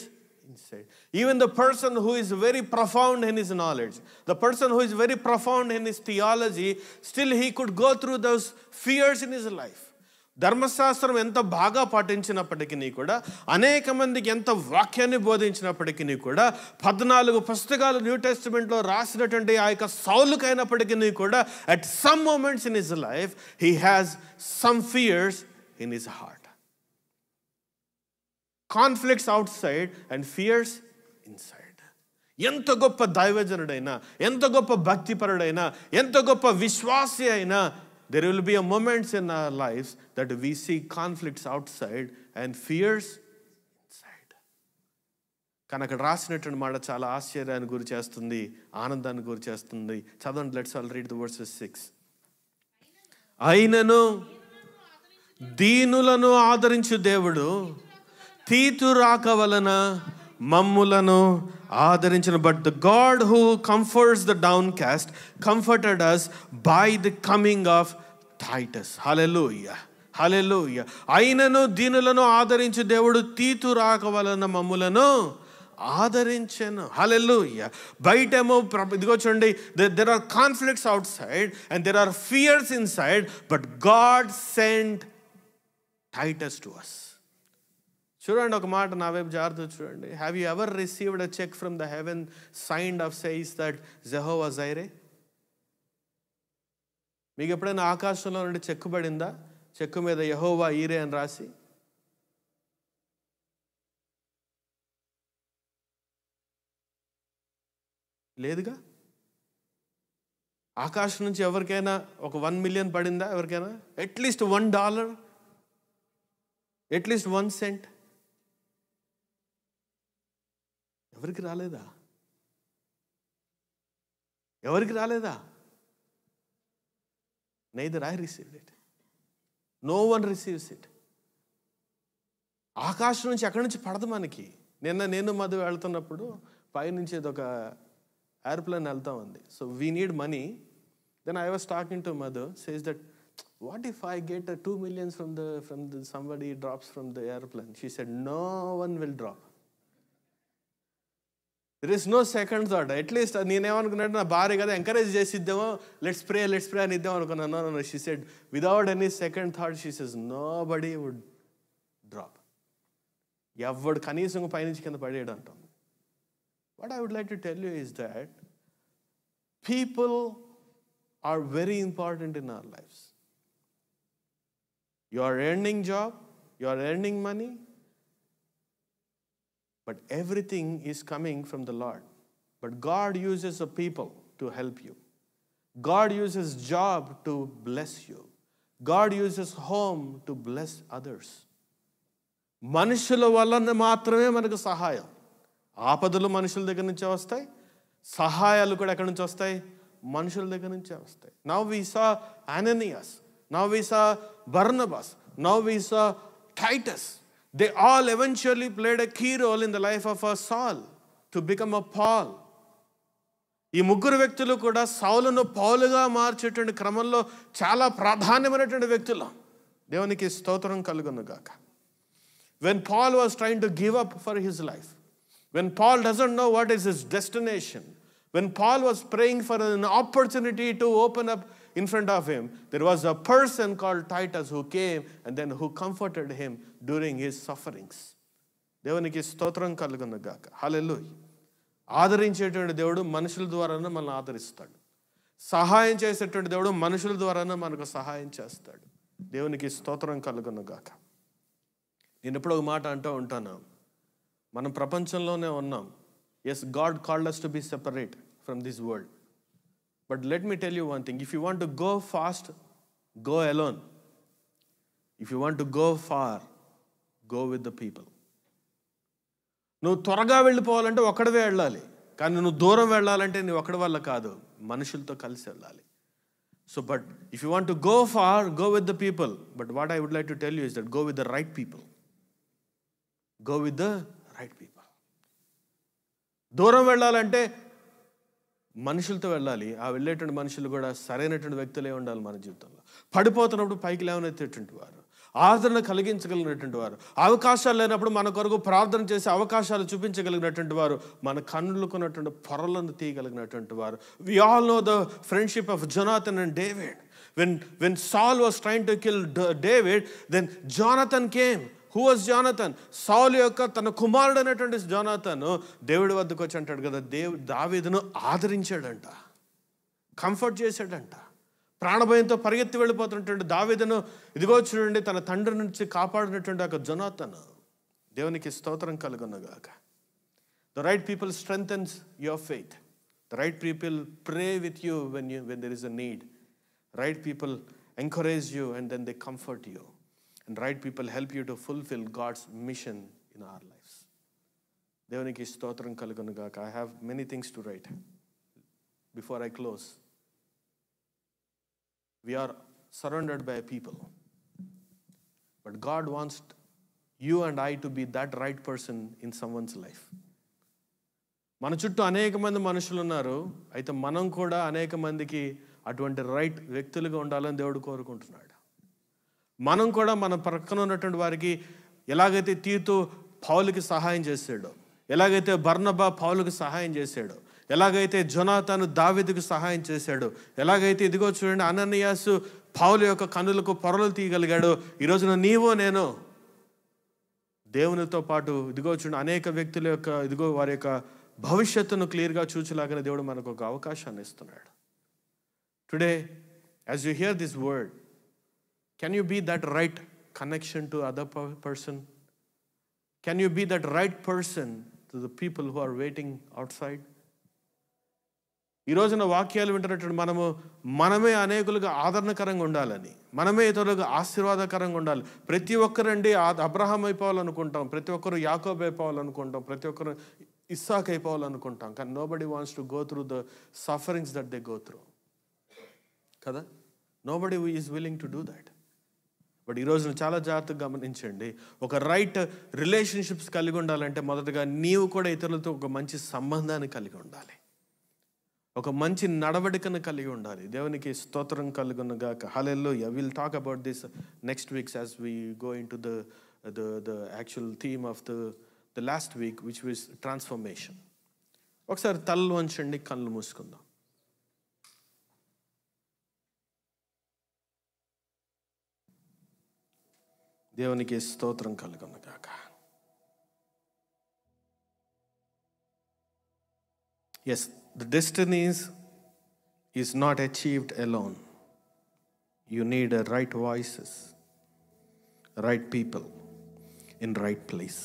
inside. Even the person who is very profound in his knowledge, the person who is very profound in his theology, still he could go through those fears in his life. ధర్మశాస్త్రం ఎంత బాగా పాటించినప్పటికీ కూడా, అనేక మందికి ఎంత వాక్యాన్ని బోధించినప్పటికీ కూడా, 14 పుస్తకాలు న్యూ టెస్టిమెంట్లో రాసినటువంటి ఆ యొక్క సౌలుకైనప్పటికీ కూడా, at some moments in his life he has some fears in his heart. Conflicts outside and fears inside. ఎంత గొప్ప దైవజనుడైనా, ఎంత గొప్ప భక్తిపరుడైనా, ఎంత గొప్ప విశ్వాసి అయినా, there will be a moments in our lives that we see conflicts outside and fears inside. కానీ అక్కడ రాసినటువంటి మాట చాలా ఆశ్చర్యాన్ని గురి చేస్తుంది, ఆనందాన్ని గురి చేస్తుంది. చదవండి. Let's all read the versus 6. అయినను దీనులను ఆదరించు దేవుడు తీతు రాక వలన మమ్ములను ఆదరించిన. But the God who comforts the downcast comforted us by the coming of Titus. హల్లెలూయా, హల్లెలూయా. అయినను దీనులను ఆదరించు దేవుడు తీతు రాక వలన మమ్ములను ఆదరించెను. హల్లెలూయా. బయటేమో ఇదిగో చూడండి, there are conflicts outside and there are fears inside, but God sent Titus to us. చూడండి, ఒక మాట నా వైపు జాగ్రత్త చూడండి. Have you ever received a cheque from the heaven signed off says that Jehovah Jireh? మీకు ఎప్పుడైనా ఆకాశంలో నుండి చెక్కు పడిందా? చెక్కు మీద యెహోవా ఈరే అని రాసి? లేదుగా. ఆకాశం నుంచి ఎవరికైనా ఒక 1 million పడిందా? ఎవరికైనా అట్లీస్ట్ $1, అట్లీస్ట్ 1 cent? ఎవరికి రాలేదా? ఎవరికి రాలేదా? Neither I received it. No one receives it. ఆకాశం నుంచి ఎక్కడి నుంచి పడదు మనకి. నేను మధు వెళ్తున్నప్పుడు పైనుంచి ఒక ఏరోప్లేన్ వెళ్తా ఉంది. So we need money. Then I was talking to Madhu, says that what if I get a 2 million from the somebody drops from the airplane? She said no one will drop. There is no second thought. At least నేనేమనుకున్నాడు, నా భార్య కదా ఎంకరేజ్ చేసి ఇద్దామో, లెట్స్ ప్రే అని ఇద్దాం అనుకున్నాను. No. She said without any second thought, she says nobody would drop. ఎవడు కనీసం పైనుంచి కింద పడేయడం అంటాం. What I would like to tell you is that people are very important in our lives. You are earning job, you are earning money, but everything is coming from the Lord. But God uses a people to help you. God uses job to bless you. God uses home to bless others. మనుషుల వలన మాత్రమే మనకు సహాయం. ఆపదలు మనుషుల దగ్గర నుంచే వస్తాయి, సహాయాలు కూడా ఎక్కడి నుంచి వస్తాయి? మనుషుల దగ్గర నుంచే వస్తాయి. Now we saw Ananias, now we saw Barnabas, now we saw Titus. They all eventually played a key role in the life of Saul to become a Paul. ఈ ముగ్గురు వ్యక్తులు కూడా సౌలును పౌలుగా మార్చేటువంటి క్రమంలో చాలా ప్రాధాన్యమైనటువంటి వ్యక్తులు. దేవునికి స్తోత్రం కలుగును గాక. When Paul was trying to give up for his life, When Paul doesn't know what is his destination, when Paul was praying for an opportunity to open up in front of him, there was a person called Titus who came and then who comforted him during his sufferings. దేవునికి స్తోత్రం కలుగును గాక. హల్లెలూయా. ఆదరించేటువంటి దేవుడు మనుషుల ద్వారానే మనల్ని ఆదరిస్తాడు. సహాయం చేసేటువంటి దేవుడు మనుషుల ద్వారానే మనకు సహాయం చేస్తాడు. దేవునికి స్తోత్రం కలుగును గాక. నేను ఎప్పుడో ఒక మాట అంటూ ఉంటాను, మనం ప్రపంచంలోనే ఉన్నాం. Yes, God called us to be separate from this world. But let me tell you one thing. If you want to go fast, go alone. If you want to go far, go with the people. నువ్వు త్వరగా వెళ్ళిపోవాలంటే ఒక్కడివే వెళ్ళాలి. కానీ నువ్వు దూరం వెళ్ళాలంటే నువ్వు ఒక్కడి వల్ల కాదు, మనుషులతో కలిసి వెళ్ళాలి. So, but if you want to go far, go with the people. But what I would like to tell you is that go with the right people. Go with the right people. దూరం వెళ్ళాలంటే మనుషులతో వెళ్ళాలి. ఆ వెళ్ళేటువంటి మనుషులు కూడా సరైనటువంటి వ్యక్తులే ఉండాలి మన జీవితంలో. పడిపోతున్నప్పుడు పైకి లేవనెత్తేటువంటి వారు, ఆదరణ కలిగించగలిగినటువంటి వారు, అవకాశాలు లేనప్పుడు మన కొరకు ప్రార్థన చేసి అవకాశాలు చూపించగలిగినటువంటి వారు, మన కన్నులకున్నటువంటి పొరలను తీయగలిగినటువంటి వారు. We all know the friendship of Jonathan and David. When Saul was trying to kill David, then Jonathan came. Who was Jonathan? సౌలు యొక్క తన కుమారుడు అనేటువంటి జోనాథను దేవుడి వద్దకు వచ్చి అంటాడు కదా, దావీదును ఆదరించాడంట, కంఫర్ట్ చేశాడంట. ప్రాణభయంతో పరిగెత్తి వెళ్ళిపోతున్నటువంటి దావీదును ఇదిగో చూడండి తన తండ్రి నుంచి కాపాడినటువంటి ఒక జోనాథను. దేవునికి స్తోత్రం కలుగునుగాక. The right people strengthens your faith. The right people pray with you when there is a need. Right people encourage you and then they comfort you. And right people help you to fulfill God's mission in our lives. దేవునికి స్తోత్రం కలుగునుగాక. I have many things to write. Before I close, we are surrounded by people. But God wants you and I to be that right person in someone's life. మన చుట్టూ అనేక మంది మనుషులు ఉన్నారు. అయితే మనం కూడా అనేక మందికి అటువంటి రైట్ వ్యక్తులుగా ఉండాలని దేవుడు కోరుకుంటున్నాడు. మనం కూడా మన ప్రక్కన ఉన్నటువంటి వారికి ఎలాగైతే తీతు పౌలుకి సహాయం చేశాడో, ఎలాగైతే బర్నబా పౌలుకి సహాయం చేశాడో, ఎలాగైతే జోనాథను దావీదుకు సహాయం చేశాడో, ఎలాగైతే ఇదిగో చూడండి అననీయాసు పౌలు యొక్క కన్నులకు పొరలు తీయగలిగాడో, ఈరోజున నీవో నేను దేవునితో పాటు ఇదిగో చూడండి అనేక వ్యక్తుల యొక్క ఇదిగో వారి యొక్క భవిష్యత్తును క్లియర్గా చూచలాగానే దేవుడు మనకు ఒక అవకాశాన్ని ఇస్తున్నాడు. Today as you here this word, can you be that right connection to other person? Can you be that right person to the people who are waiting outside? ఈ రోజున వాక్యాలు వింటున్నటువంటి మనమే అనేకులుగా ఆదరణకరంగా ఉండాలని, మనమే ఇతరులకు ఆశీర్వాదకరంగా ఉండాలి. ప్రతి ఒక్కరండి అబ్రహాం అయిపోవాలనుకుంటాం, ప్రతి ఒక్కరు యాకోబు అయిపోవాలనుకుంటాం, ప్రతి ఒక్కరు ఇస్సాక్ అయిపోవాలనుకుంటాం. కానీ nobody wants to go through the sufferings that they go through. కదా, nobody is willing to do that. But ఈ రోజున చాలా జాగ్రత్తగా గమనించండి. ఒక రైట్ రిలేషన్షిప్స్ కలిగి ఉండాలంటే మొదటగా నీవు కూడా ఇతరులతో ఒక మంచి సంబంధాన్ని కలిగి ఉండాలి, ఒక మంచి నడవడికను కలిగి ఉండాలి. దేవునికి స్తోత్రం కలుగునుగాక. హల్లెలూయా. Will talk about this next weeks as we go into the actual theme of the last week which was transformation. ఒకసారి తలలు వంచండి, కళ్ళు మూసుకుందాం. దేవునికి స్తోత్రం కలుగునుగాక. Yes, the destinies is not achieved alone. You need a right voices, right people in right place.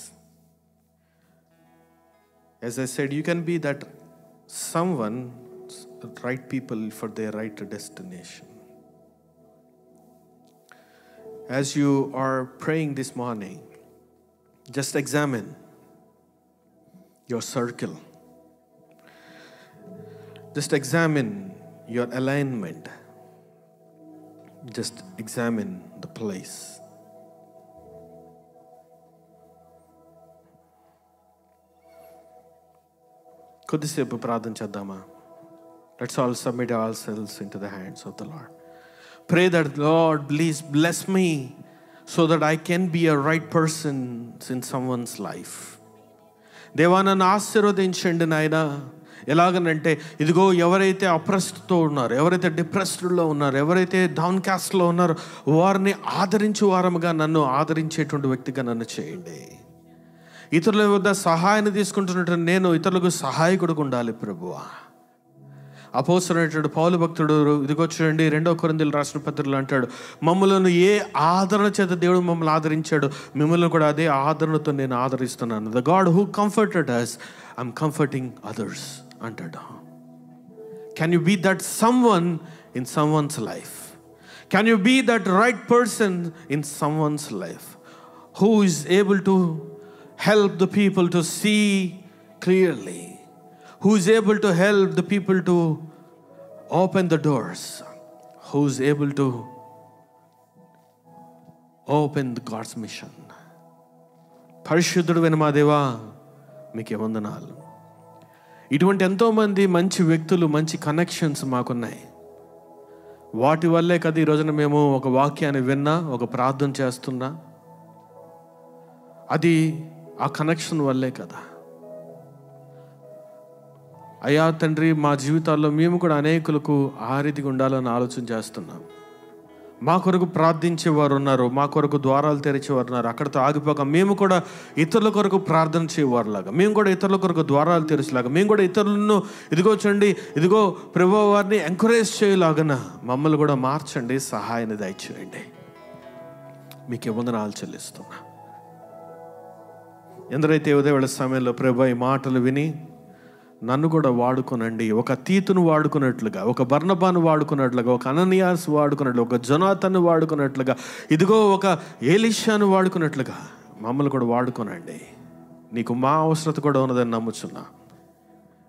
As I said, you can be that someone, right people for their right destination. As you are praying this morning, just examine your circle. Just examine your alignment. Just examine the place. కొద్దిసేపు ప్రార్థన చేద్దామా? Let's all submit ourselves into the hands of the Lord. Pray that, Lord, please bless me so that I can be a right person in someone's life. దేవా నన్ను ఆశీర్వదించండి నాయన. ఎలాగనంటే ఇదిగో ఎవరైతే అప్రెస్డ్తో ఉన్నారో, ఎవరైతే డిప్రెస్డ్లో ఉన్నారో, ఎవరైతే డౌన్ కాస్ట్లో ఉన్నారో వారిని ఆదరించే వారముగా, నన్ను ఆదరించేటువంటి వ్యక్తిగా నన్ను చేయండి. ఇతరుల వద్ద సహాయాన్ని తీసుకుంటున్నట్టు నేను ఇతరులకు సహాయకుడిగా ఉండాలి ప్రభువా. అపోస్తలుడైనటువంటి పౌలు భక్తుడు ఇదిగో చూడండి 2 కొరింథీయులకు రాసిన పత్రికలో అంటాడు, మమ్మలను ఏ ఆదరణ చేత దేవుడు మమ్మల్ని ఆదరించాడు, మిమ్మల్ని కూడా అదే ఆదరణతో నేను ఆదరిస్తున్నాను. The God who comforted us, I'm comforting others అంటాడు. Can you be that someone in someone's life? Can you be that right person in someone's life who is able to help the people to see clearly, who is able to help the people to open the doors, who is able to open God's mission. పరిశుద్ధుడైన మా దేవా మీకే వందనాలు. ఇటువంటి ఎంతోమంది మంచి వ్యక్తులు, మంచి కనెక్షన్స్ మాకున్నాయి. వాటి వల్లే కదా ఈ రోజున మేము ఒక వాక్యాన్ని విన్నా, ఒక ప్రార్థన చేస్తున్నా, అది ఆ కనెక్షన్ వల్లే కదా. అయ్యా తండ్రి, మా జీవితాల్లో మేము కూడా అనేకులకు ఆ రీతిగా ఉండాలని ఆలోచన చేస్తున్నాం. మా కొరకు ప్రార్థించేవారు ఉన్నారు, మా కొరకు ద్వారాలు తెరిచేవారు ఉన్నారు. అక్కడితో ఆగిపోక మేము కూడా ఇతరుల కొరకు ప్రార్థన చేయవారులాగా, మేము కూడా ఇతరుల కొరకు ద్వారాలు తెరిచేలాగా, మేము కూడా ఇతరులను ఇదిగో చూడండి, ఇదిగో ప్రభువా వారిని ఎంకరేజ్ చేయలాగన మమ్మల్ని కూడా మార్చండి, సహాయాన్ని దయచేయండి. మీకే వందనాలు చెల్లిస్తున్నా. ఎందరైతే ఉదయవేళ సమయంలో ప్రభువా ఈ మాటలు విని నన్ను కూడా వాడుకోనండి, ఒక తీతును వాడుకున్నట్లుగా, ఒక బర్నబాను వాడుకున్నట్లుగా, ఒక అననీయాస్ వాడుకున్నట్లుగా, ఒక జొనాథన్ను వాడుకున్నట్లుగా, ఇదిగో ఒక ఎలీషాను వాడుకున్నట్లుగా మమ్మల్ని కూడా వాడుకోనండి. నీకు మా అవసరత కూడా ఉన్నదని నమ్ముచున్నా.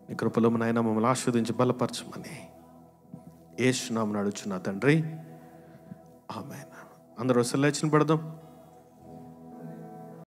నీ కృపలో నాయన మమ్మల్ని ఆస్వాదించి బలపరచమని యేసు నామమున అడుగుచున్నా తండ్రి, ఆమేన్. అందరూ లేచి నిలబడదాం.